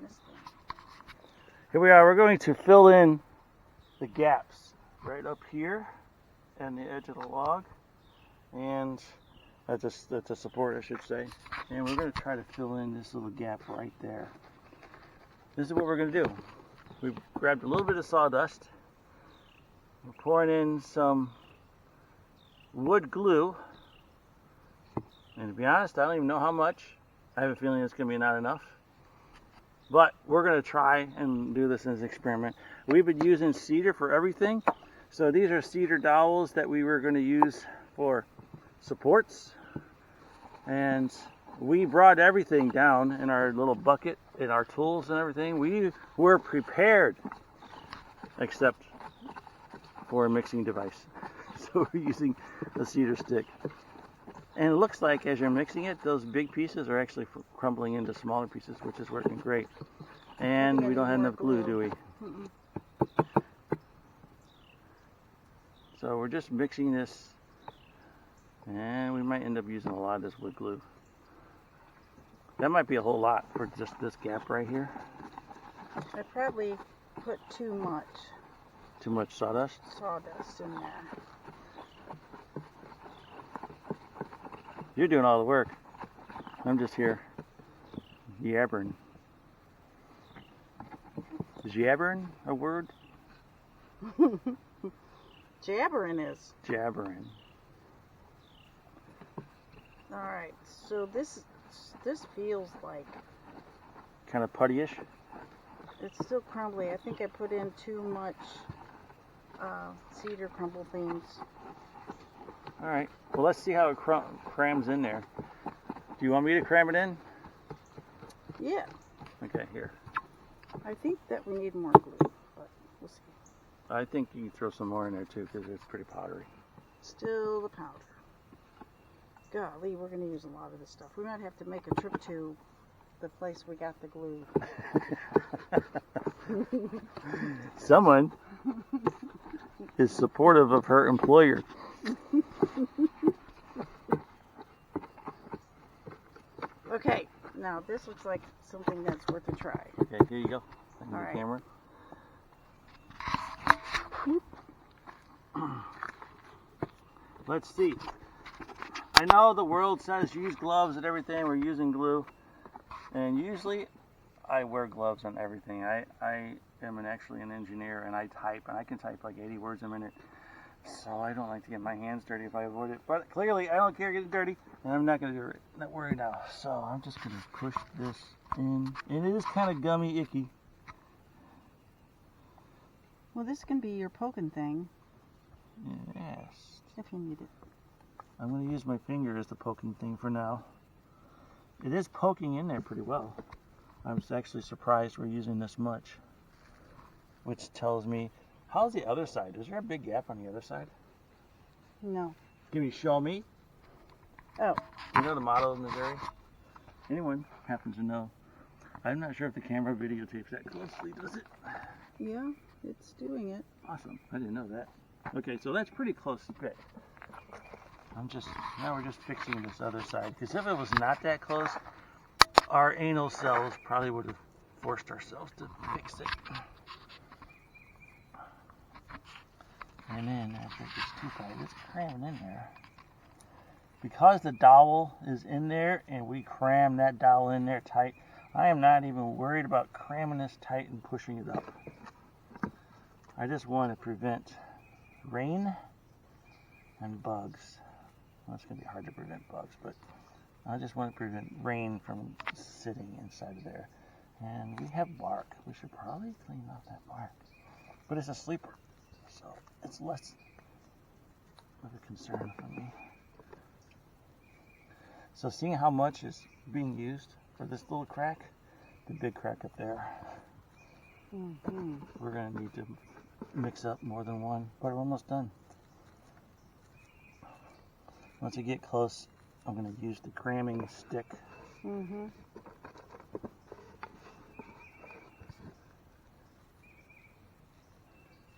this thing. Here we are. We're going to fill in the gaps right up here and the edge of the log, and that's a support, I should say. And we're going to try to fill in this little gap right there. This is what we're going to do. We've grabbed a little bit of sawdust. We're pouring in some wood glue. And to be honest, I don't even know how much. I have a feeling it's going to be not enough. But we're going to try and do this as an experiment. We've been using cedar for everything. So these are cedar dowels that we were going to use for supports. And we brought everything down in our little bucket, in our tools and everything. We were prepared, except for a mixing device. So we're using a cedar stick. And it looks like as you're mixing it, those big pieces are actually crumbling into smaller pieces, which is working great. And we don't have enough glue, do we? Mm-mm. So we're just mixing this, and we might end up using a lot of this wood glue. That might be a whole lot for just this gap right here. I probably put too much Too much sawdust? sawdust in there. You're doing all the work. I'm just here yabbering. Is yabbering a word? Jabbering is. Jabbering. All right, so this feels like Kind of puttyish. it's still crumbly. I think I put in too much cedar crumble beans. All right. Well, let's see how it crams in there. Do you want me to cram it in? Yeah, Okay, here. I think that we need more glue, but we'll see. I think you can throw some more in there too, because it's pretty powdery. Still the powder. Golly, we're going to use a lot of this stuff. We might have to make a trip to the place we got the glue. Someone is supportive of her employer. Okay, now this looks like something that's worth a try. Okay, here you go. On All the right. camera. Let's see. I know the world says use gloves and everything. We're using glue. And usually I wear gloves on everything. I am actually an engineer, and I type, and I can type like 80 words a minute. So I don't like to get my hands dirty if I avoid it. But clearly I don't care getting dirty, and I'm not going to do it. Not worry now. So I'm just going to push this in. And it is kind of gummy, icky. Well, this can be your poking thing Yes. if you need it. I'm going to use my finger as the poking thing for now. It is poking in there pretty well. I'm actually surprised we're using this much. Which tells me, how's the other side? Is there a big gap on the other side? No. Can you show me? Oh. You know the motto in Missouri? Anyone happens to know. I'm not sure if the camera videotapes that closely, does it? Yeah, it's doing it. Awesome. I didn't know that. Okay, so that's pretty close to fit. Now we're just fixing this other side. Because if it was not that close, our anal cells probably would have forced ourselves to fix it. And then after it gets too tight, it's cramming in there. Because the dowel is in there and we cram that dowel in there tight, I am not even worried about cramming this tight and pushing it up. I just want to prevent rain and bugs. Well, it's going to be hard to prevent bugs, but I just want to prevent rain from sitting inside of there. And we have bark. We should probably clean off that bark. But it's a sleeper, so it's less of a concern for me. So seeing how much is being used for this little crack, the big crack up there, Mm-hmm. we're going to need to mix up more than one, but we're almost done. Once I get close, I'm going to use the cramming stick. Mm-hmm.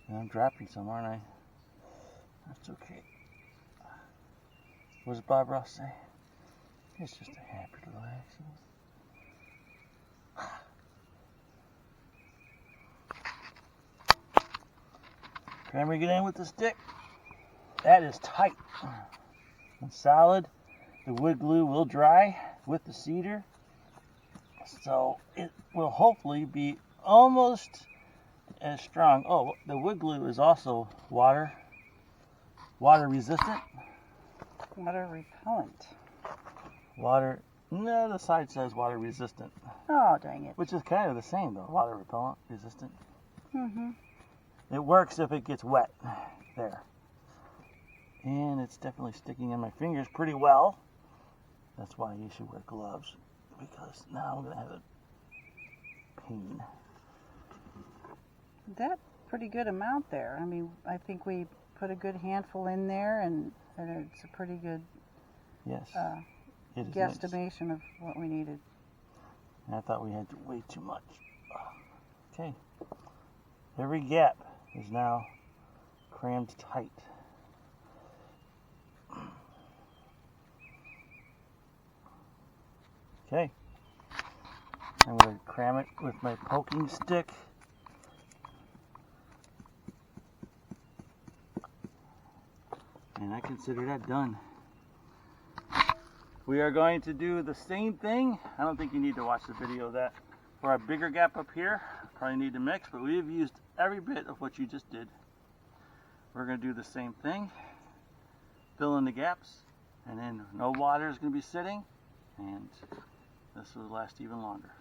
And I'm dropping some, aren't I? That's okay. What does Bob Ross say? It's just a happy little accident. Hammering it in with the stick. That is tight and solid. The wood glue will dry with the cedar, so it will hopefully be almost as strong. Oh, the wood glue is also water resistant. Water repellent. No, the side says water resistant. Oh, dang it. Which is kind of the same though, water repellent, resistant. Mm-hmm. It works if it gets wet. There. And it's definitely sticking in my fingers pretty well. That's why you should wear gloves, because now I'm going to have a pain. That's a pretty good amount there. I mean, I think we put a good handful in there, and it's a pretty good Yes, it is guesstimation of what we needed. And I thought we had way too much. Okay. Every gap is now crammed tight. Okay. I'm going to cram it with my poking stick. And I consider that done. We are going to do the same thing. I don't think you need to watch the video of that. For our bigger gap up here, probably need to mix, but we've used every bit of what you just did. We're going to do the same thing. Fill in the gaps, and then no water is going to be sitting, and this will last even longer.